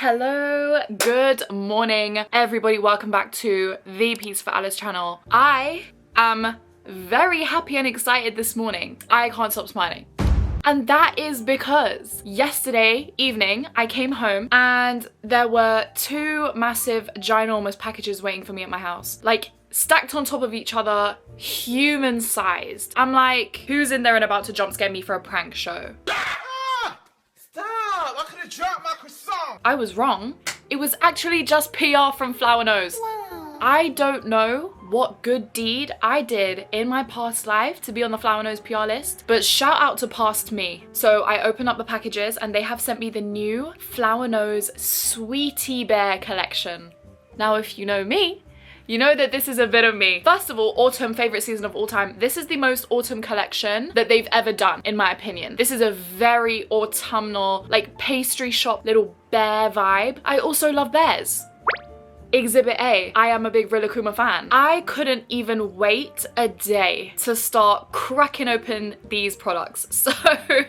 Hello, good morning everybody, welcome back to the Peace for Alice channel. I am very happy and excited this morning. I can't stop smiling. And that is because yesterday evening I came home and there were two massive ginormous packages waiting for me at my house. Like stacked on top of each other, human sized. I'm like, who's in there and about to jump scare me for a prank show? Stop! I could have dropped my croissant! I was wrong. It was actually just PR from Flower Nose. Wow. I don't know what good deed I did in my past life to be on the Flower Nose PR list, but shout out to past me. So I opened up the packages and they have sent me the new Flower Nose Sweetie Bear collection. Now, if you know me, you know that this is a bit of me. First of all, autumn, favorite season of all time. This is the most autumn collection that they've ever done, in my opinion. This is a very autumnal, like pastry shop, little bear vibe. I also love bears. Exhibit A, I am a big Rilakkuma fan. I couldn't even wait a day to start cracking open these products. So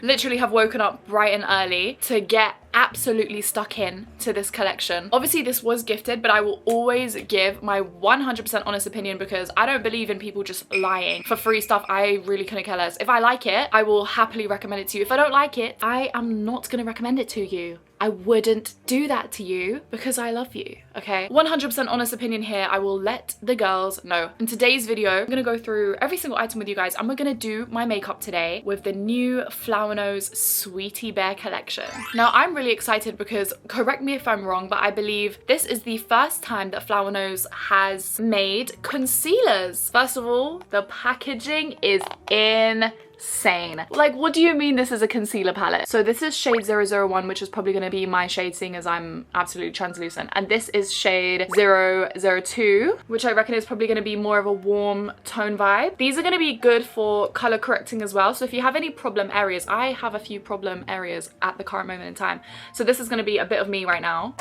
literally have woken up bright and early to get absolutely stuck in to this collection. Obviously this was gifted, but I will always give my 100% honest opinion because I don't believe in people just lying for free stuff. I really couldn't care less. If I like it, I will happily recommend it to you. If I don't like it, I am not gonna recommend it to you. I wouldn't do that to you because I love you, okay? 100% honest opinion here. I will let the girls know. In today's video, I'm gonna go through every single item with you guys and we're gonna do my makeup today with the new Flower Nose Sweetie Bear collection. Now, I'm really excited because, correct me if I'm wrong, but I believe this is the first time that Flower Nose has made concealers. First of all, the packaging is insane. Like, what do you mean this is a concealer palette? So this is shade 001, which is probably going to be my shade seeing as I'm absolutely translucent. And this is shade 002, which I reckon is probably going to be more of a warm tone vibe. These are going to be good for color correcting as well. So if you have any problem areas, I have a few problem areas at the current moment in time. So this is going to be a bit of me right now.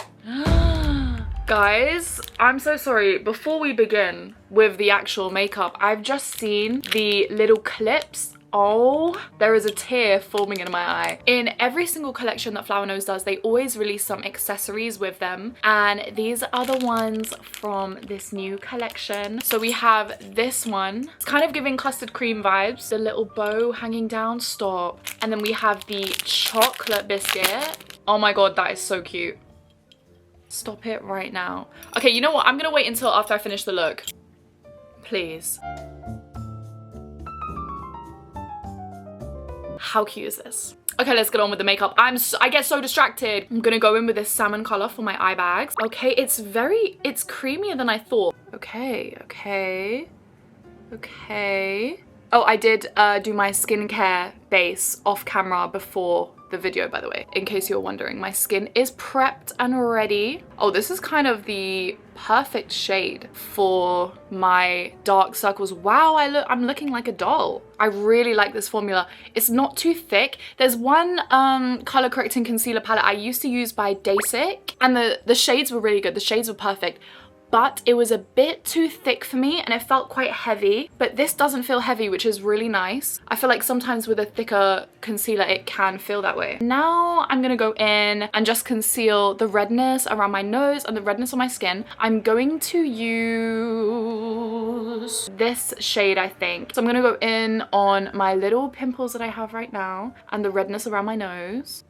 Guys, I'm so sorry. Before we begin with the actual makeup, I've just seen the little clips. Oh, there is a tear forming in my eye. In every single collection that Flower Nose does, they always release some accessories with them. And these are the ones from this new collection. So we have this one. It's kind of giving custard cream vibes. The little bow hanging down, stop. And then we have the chocolate biscuit. Oh my God, that is so cute. Stop it right now. Okay, you know what? I'm gonna wait until after I finish the look. Please. How cute is this? Okay, let's get on with the makeup. I get so distracted. I'm gonna go in with this salmon color for my eye bags. Okay, it's creamier than I thought. Okay. Oh, I did do my skincare base off camera before the video, by the way, in case you're wondering. My skin is prepped and ready. Oh, this is kind of the perfect shade for my dark circles. Wow, I'm looking like a doll. I really like this formula. It's not too thick. There's one color correcting concealer palette I used to use by Dasic, and the shades were really good. The shades were perfect. But it was a bit too thick for me and it felt quite heavy, but this doesn't feel heavy, which is really nice. I feel like sometimes with a thicker concealer, it can feel that way. Now I'm gonna go in and just conceal the redness around my nose and the redness on my skin. I'm going to use this shade, I think. So I'm gonna go in on my little pimples that I have right now and the redness around my nose.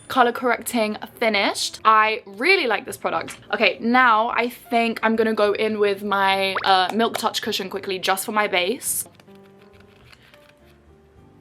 Color correcting finished. I really like this product. Okay, now I think I'm gonna go in with my Milk Touch cushion quickly just for my base.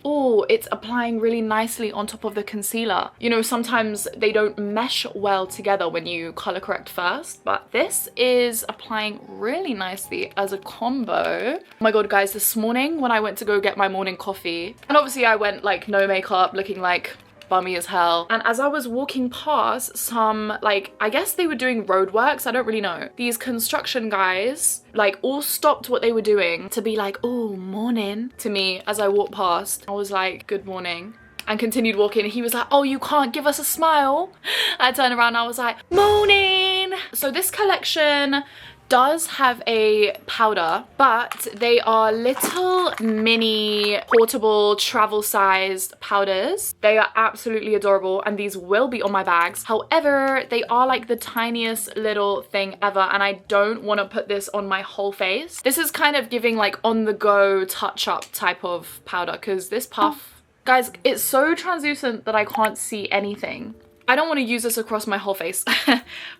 Oh, it's applying really nicely on top of the concealer. You know, sometimes they don't mesh well together when you color correct first, but this is applying really nicely as a combo. Oh my God, guys, this morning when I went to go get my morning coffee, and obviously I went like no makeup, looking like bummy as hell. And as I was walking past some, like, I guess they were doing road works, I don't really know. These construction guys, like, all stopped what they were doing to be like, oh, morning to me as I walked past. I was like, good morning. And continued walking. He was like, oh, you can't give us a smile? I turned around and I was like, morning. So this collection does have a powder, but they are little mini portable travel sized powders. They are absolutely adorable and these will be on my bags. However, they are like the tiniest little thing ever and I don't want to put this on my whole face. This is kind of giving like on the go touch up type of powder because this puff, guys, it's so translucent that I can't see anything. I don't want to use this across my whole face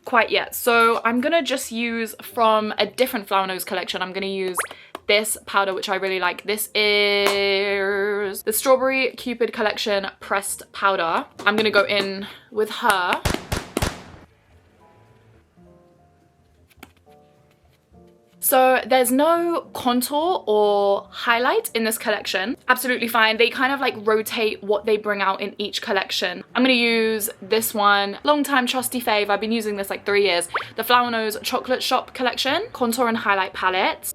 quite yet. So I'm going to just use from a different Flower Nose collection. I'm going to use this powder, which I really like. This is the Strawberry Cupid collection pressed powder. I'm going to go in with her. So there's no contour or highlight in this collection. Absolutely fine. They kind of like rotate what they bring out in each collection. I'm going to use this one, long time trusty fave. I've been using this like 3 years. The Flower Nose Chocolate Shop collection, contour and highlight palette.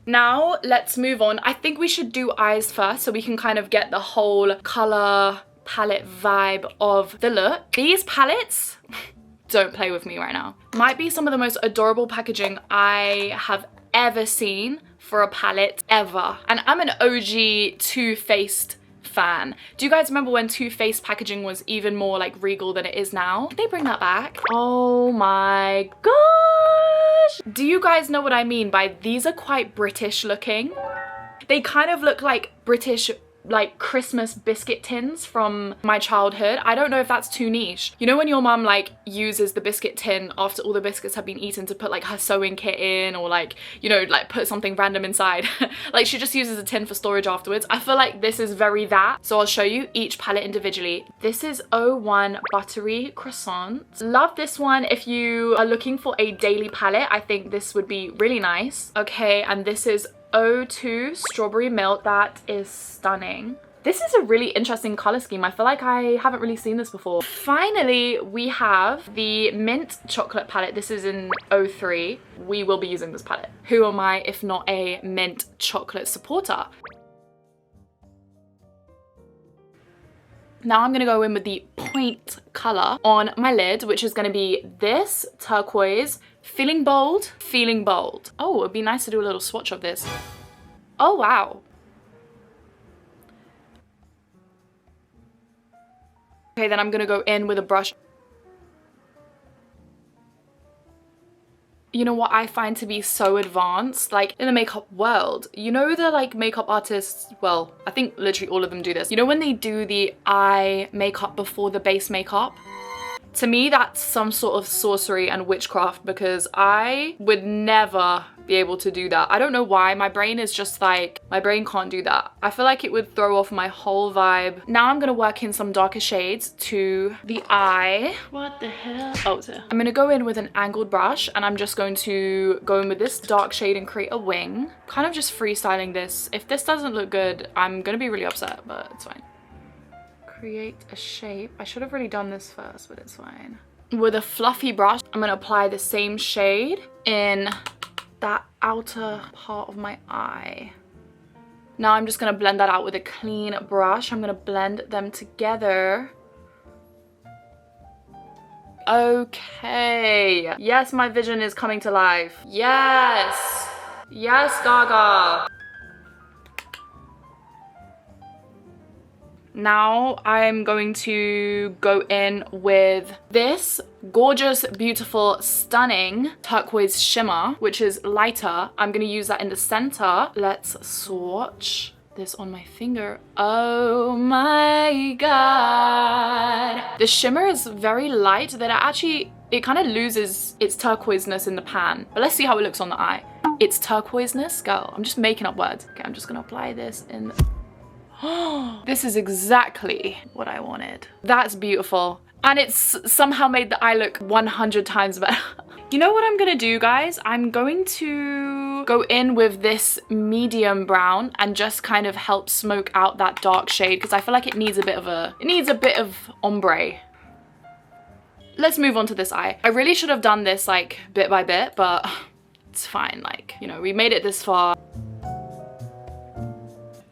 Now let's move on. I think we should do eyes first so we can kind of get the whole color palette vibe of the look. These palettes, don't play with me right now. Might be some of the most adorable packaging I have ever seen for a palette ever. And I'm an OG Too Faced fan. Do you guys remember when Too Faced packaging was even more like regal than it is now? Did they bring that back? Oh my gosh. Do you guys know what I mean by these are quite British looking? They kind of look like British like Christmas biscuit tins from my childhood. I don't know if that's too niche. You know when your mum like uses the biscuit tin after all the biscuits have been eaten to put like her sewing kit in or like, you know, like put something random inside. Like she just uses a tin for storage afterwards. I feel like this is very that. So I'll show you each palette individually. This is 01 Buttery Croissant. Love this one if you are looking for a daily palette. I think this would be really nice. Okay, and this is 02 Strawberry Milk. That is stunning. This is a really interesting color scheme. I feel like I haven't really seen this before. Finally, we have the Mint Chocolate palette. This is in 03. We will be using this palette. Who am I if not a mint chocolate supporter? Now I'm gonna go in with the point color on my lid, which is gonna be this turquoise. Feeling bold, feeling bold. Oh, it'd be nice to do a little swatch of this. Oh, wow. Okay, then I'm gonna go in with a brush. You know what I find to be so advanced, like in the makeup world, you know the like makeup artists, well, I think literally all of them do this. You know when they do the eye makeup before the base makeup? To me, that's some sort of sorcery and witchcraft because I would never be able to do that. I don't know why. My brain is just like, my brain can't do that. I feel like it would throw off my whole vibe. Now I'm gonna work in some darker shades to the eye. What the hell? Oh, I'm gonna go in with an angled brush and I'm just going to go in with this dark shade and create a wing. Kind of just freestyling this. If this doesn't look good, I'm gonna be really upset, but it's fine. Create a shape. I should have really done this first, but it's fine. With a fluffy brush, I'm gonna apply the same shade in that outer part of my eye. Now I'm just gonna blend that out with a clean brush. I'm gonna blend them together. Okay. Yes, my vision is coming to life. Yes. Yes, Gaga. Now I'm going to go in with this gorgeous, beautiful, stunning turquoise shimmer, which is lighter. I'm gonna use that in the center. Let's swatch this on my finger. Oh my God. The shimmer is very light that it kind of loses its turquoiseness in the pan. But let's see how it looks on the eye. Its turquoiseness, girl, I'm just making up words. Okay, I'm just gonna apply this in this is exactly what I wanted. That's beautiful. And it's somehow made the eye look 100 times better. You know what I'm gonna do, guys? I'm going to go in with this medium brown and just kind of help smoke out that dark shade because I feel like it needs a bit of ombre. Let's move on to this eye. I really should have done this like bit by bit, but it's fine. Like, you know, we made it this far.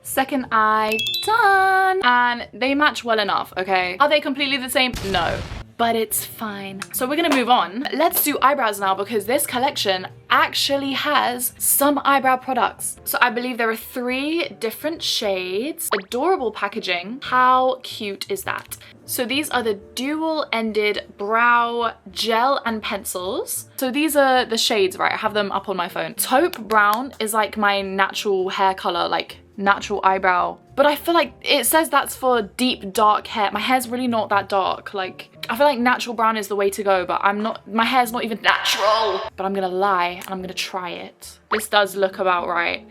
Second eye done, and they match well enough. Okay, are they completely the same? No, but it's fine. So we're gonna move on. Let's do eyebrows now because this collection actually has some eyebrow products. So I believe there are 3 different shades. Adorable packaging. How cute is that? So these are the dual-ended brow gel and pencils. So these are the shades, right? I have them up on my phone. Taupe brown is like my natural hair color, like natural eyebrow. But I feel like it says that's for deep dark hair. My hair's really not that dark. Like, I feel like natural brown is the way to go, but my hair's not even natural. But I'm gonna lie and I'm gonna try it. This does look about right.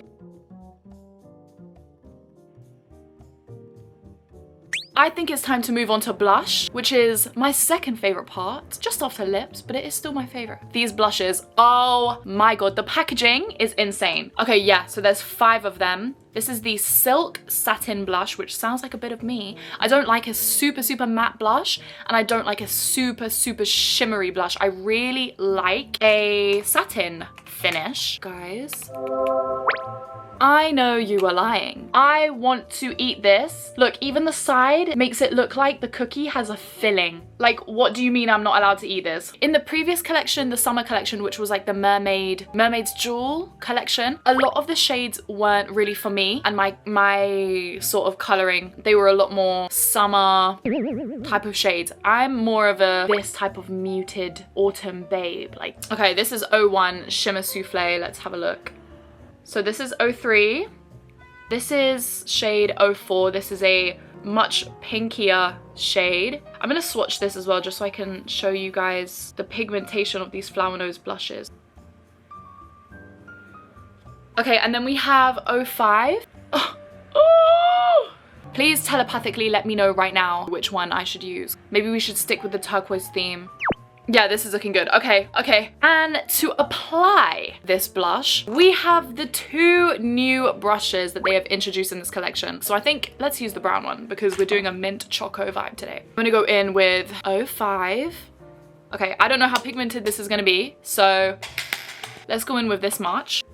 I think it's time to move on to blush, which is my second favorite part, just after lips, but it is still my favorite. These blushes, oh my god, the packaging is insane. Okay, yeah, so there's 5 of them. This is the Silk Satin Blush, which sounds like a bit of me. I don't like a super, super matte blush, and I don't like a super, super shimmery blush. I really like a satin finish. Guys, I know you are lying. I want to eat this. Look, even the side makes it look like the cookie has a filling. Like, what do you mean I'm not allowed to eat this? In the previous collection, the summer collection, which was like the Mermaid's Jewel collection, a lot of the shades weren't really for me and my sort of coloring. They were a lot more summer type of shades. I'm more of this type of muted autumn babe. Like, okay, this is 01 Shimmer Souffle. Let's have a look. So this is 03, this is shade 04, this is a much pinkier shade. I'm gonna swatch this as well just so I can show you guys the pigmentation of these Flower Nose blushes. Okay, and then we have 05. Oh. Please telepathically let me know right now which one I should use. Maybe we should stick with the turquoise theme. Yeah, this is looking good. Okay, okay. And to apply this blush, we have the 2 new brushes that they have introduced in this collection. So I think let's use the brown one because we're doing a mint choco vibe today. I'm gonna go in with 05. Okay, I don't know how pigmented this is gonna be, so let's go in with this much.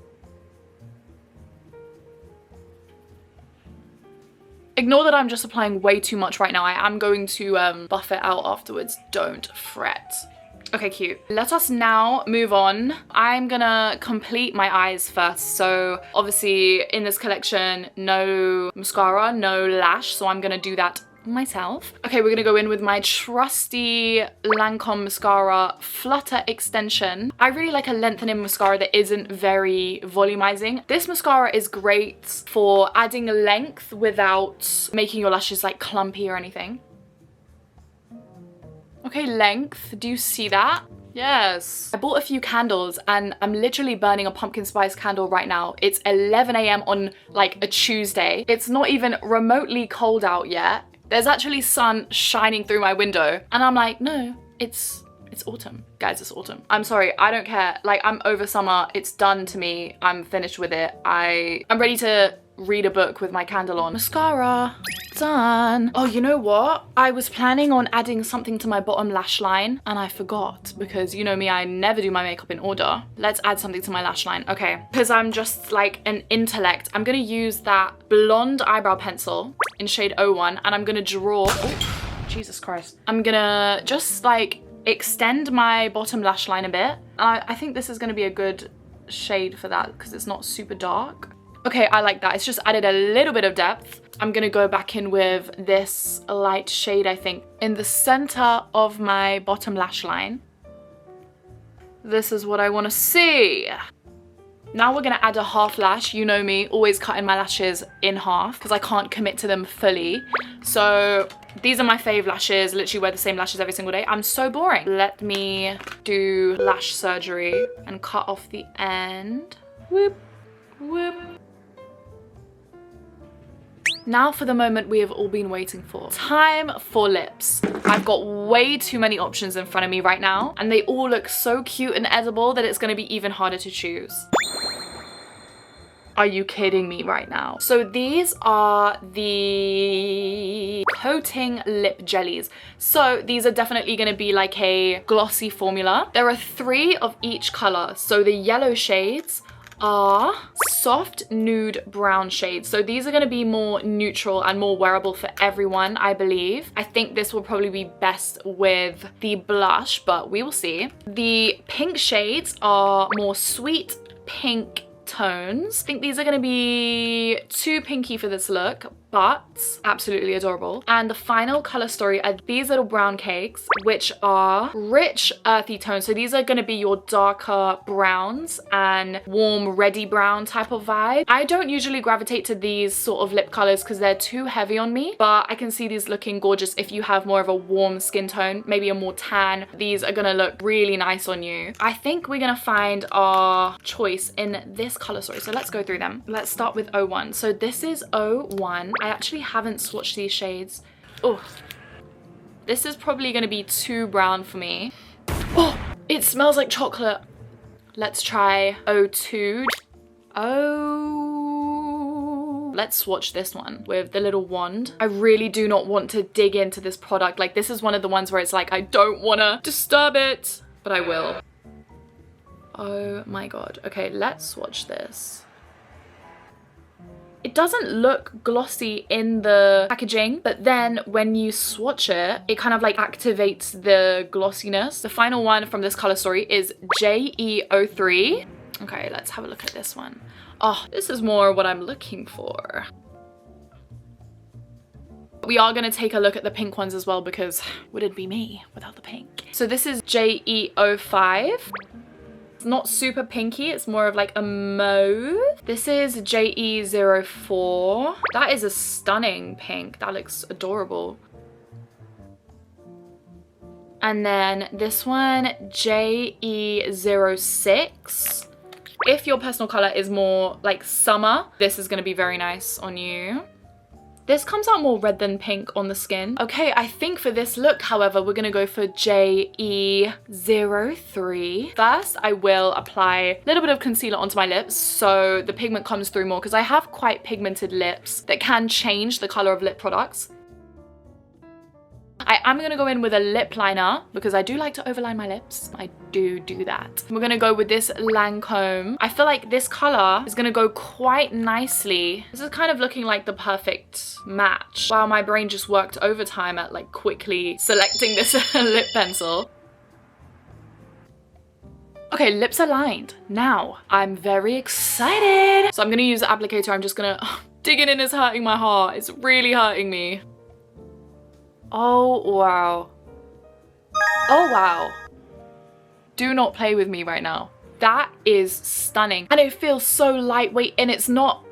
Ignore that I'm just applying way too much right now. I am going to buff it out afterwards. Don't fret. Okay, cute. Let us now move on. I'm gonna complete my eyes first. So obviously in this collection, no mascara, no lash. So I'm gonna do that myself. Okay, we're gonna go in with my trusty Lancome mascara Flutter Extension. I really like a lengthening mascara that isn't very volumizing. This mascara is great for adding length without making your lashes like clumpy or anything. Okay, length, do you see that? Yes. I bought a few candles and I'm literally burning a pumpkin spice candle right now. It's 11 AM on like a Tuesday. It's not even remotely cold out yet. There's actually sun shining through my window and I'm like, no, it's autumn. Guys, it's autumn. I'm sorry, I don't care. Like, I'm over summer. It's done to me. I'm finished with it. I'm ready to read a book with my candle on. Mascara, done. Oh, you know what? I was planning on adding something to my bottom lash line and I forgot because you know me, I never do my makeup in order. Let's add something to my lash line. Okay, because I'm just like an intellect. I'm gonna use that blonde eyebrow pencil in shade 01 and I'm gonna draw, oh, Jesus Christ. I'm gonna just like extend my bottom lash line a bit. I think this is gonna be a good shade for that because it's not super dark. Okay, I like that. It's just added a little bit of depth. I'm gonna go back in with this light shade, I think, in the center of my bottom lash line. This is what I wanna see. Now we're gonna add a half lash. You know me, always cutting my lashes in half because I can't commit to them fully. So these are my fave lashes, literally wear the same lashes every single day. I'm so boring. Let me do lash surgery and cut off the end. Whoop, whoop. Now for the moment we have all been waiting for. Time for lips. I've got way too many options in front of me right now and they all look so cute and edible that it's gonna be even harder to choose. Are you kidding me right now? So these are the coating lip jellies. So these are definitely gonna be like a glossy formula. There are 3 of each color. So the yellow shades are soft nude brown shades. So these are going to be more neutral and more wearable for everyone, I believe. I think this will probably be best with the blush, but we will see. The pink shades are more sweet pink tones. I think these are going to be too pinky for this look, but absolutely adorable. And the final color story are these little brown cakes, which are rich earthy tones. So these are going to be your darker browns and warm reddy brown type of vibe. I don't usually gravitate to these sort of lip colors because they're too heavy on me, but I can see these looking gorgeous if you have more of a warm skin tone, maybe a more tan. These are going to look really nice on you. I think we're going to find our choice in this color story. So let's go through them. Let's start with 01. So this is 01. I actually haven't swatched these shades. Oh, this is probably going to be too brown for me. Oh, it smells like chocolate. Let's try 02. Oh, let's swatch this one with the little wand. I really do not want to dig into this product. Like, this is one of the ones where it's like, I don't want to disturb it, but I will. Oh my god. Okay, let's swatch this. It doesn't look glossy in the packaging, but then when you swatch it, it kind of like activates the glossiness. The final one from this color story is JE03. Okay, let's have a look at this one. Oh, this is more what I'm looking for. We are going to take a look at the pink ones as well, because would it be me without the pink? So this is JE05. It's not super pinky, it's more of like a mauve. This is JE04. That is a stunning pink. That looks adorable. And then this one, JE06. If your personal color is more like summer, this is going to be very nice on you. This comes out more red than pink on the skin. Okay, I think for this look, however, we're gonna go for JE03. First, I will apply a little bit of concealer onto my lips so the pigment comes through more, because I have quite pigmented lips that can change the color of lip products. I am going to go in with a lip liner because I do like to overline my lips. I do that. We're going to go with this Lancome. I feel like this color is going to go quite nicely. This is kind of looking like the perfect match. Wow, my brain just worked overtime at like quickly selecting this lip pencil. Okay, lips are lined. Now, I'm very excited. So I'm going to use the applicator. I'm just going to... digging in is hurting my heart. It's really hurting me. Oh, wow. Oh, wow. Do not play with me right now. That is stunning. And it feels so lightweight and it's not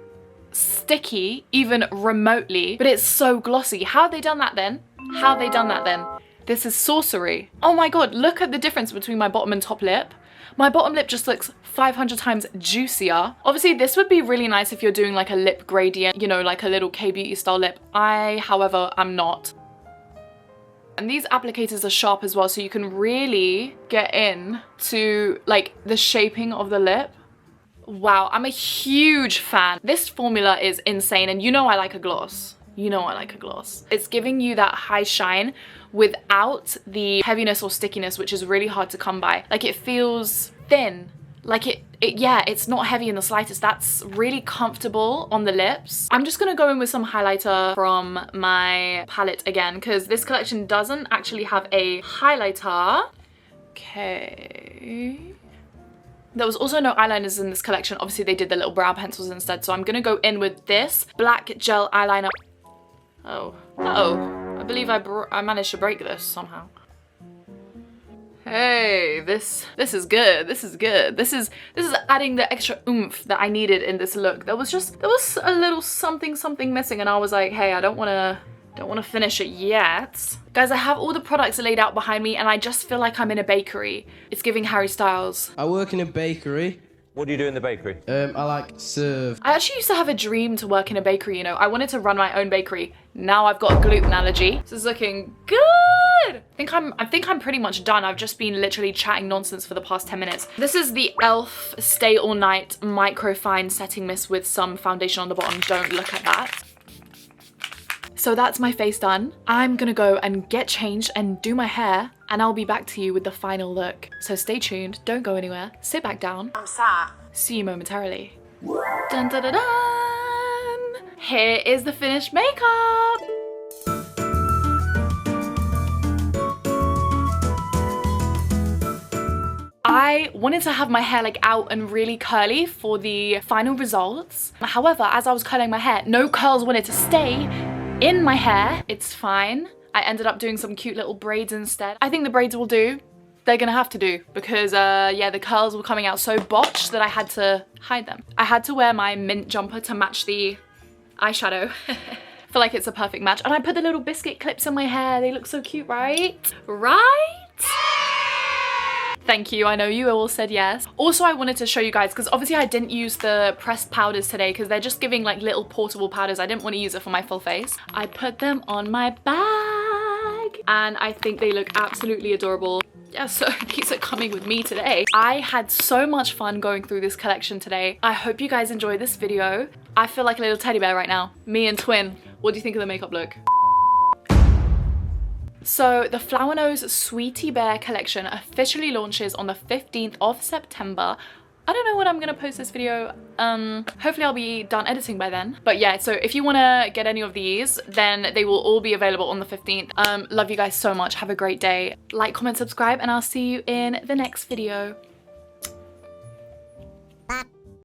sticky, even remotely, but it's so glossy. How have they done that then? How have they done that then? This is sorcery. Oh my god, look at the difference between my bottom and top lip. My bottom lip just looks 500 times juicier. Obviously, this would be really nice if you're doing like a lip gradient, you know, like a little K-beauty style lip. I, however, am not. And these applicators are sharp as well, so you can really get in to like the shaping of the lip. Wow, I'm a huge fan. This formula is insane, and you know I like a gloss. You know I like a gloss. It's giving you that high shine without the heaviness or stickiness, which is really hard to come by. Like, it feels thin. Like yeah, it's not heavy in the slightest. That's really comfortable on the lips. I'm just gonna go in with some highlighter from my palette again, because this collection doesn't actually have a highlighter. Okay. There was also no eyeliners in this collection. Obviously, they did the little brow pencils instead. So I'm gonna go in with this black gel eyeliner. Oh, I believe I managed to break this somehow. Hey, this is good. This is good. This is adding the extra oomph that I needed in this look. There was a little something missing, and I was like, hey, I don't want to finish it yet. Guys, I have all the products laid out behind me, and I just feel like I'm in a bakery. It's giving Harry Styles. I work in a bakery. What do you do in the bakery? I like serve. I actually used to have a dream to work in a bakery, you know. I wanted to run my own bakery. Now I've got a gluten allergy. This is looking good. I think I'm pretty much done. I've just been literally chatting nonsense for the past 10 minutes. This is the e.l.f. Stay All Night Microfine Setting Mist with some foundation on the bottom. Don't look at that. So that's my face done. I'm gonna go and get changed and do my hair, and I'll be back to you with the final look. So stay tuned, don't go anywhere, sit back down. I'm sat. See you momentarily. Dun dun dun dun! Here is the finished makeup! I wanted to have my hair like out and really curly for the final results. However, as I was curling my hair, no curls wanted to stay in my hair. It's fine. I ended up doing some cute little braids instead. I think the braids will do. They're gonna have to do because yeah, the curls were coming out so botched that I had to hide them. I had to wear my mint jumper to match the eyeshadow. I feel like it's a perfect match. And I put the little biscuit clips in my hair. They look so cute, right? Right? Thank you, I know you all said yes. Also, I wanted to show you guys, because obviously I didn't use the pressed powders today because they're just giving like little portable powders. I didn't want to use it for my full face. I put them on my bag and I think they look absolutely adorable. Yeah, so these are coming with me today. I had so much fun going through this collection today. I hope you guys enjoyed this video. I feel like a little teddy bear right now. Me and twin. What do you think of the makeup look? So the Flower Nose Sweetie Bear collection officially launches on the 15th of September. I don't know when I'm gonna post this video. Hopefully I'll be done editing by then. But yeah, so if you wanna get any of these, then they will all be available on the 15th. Love you guys so much. Have a great day. Like, comment, subscribe, and I'll see you in the next video.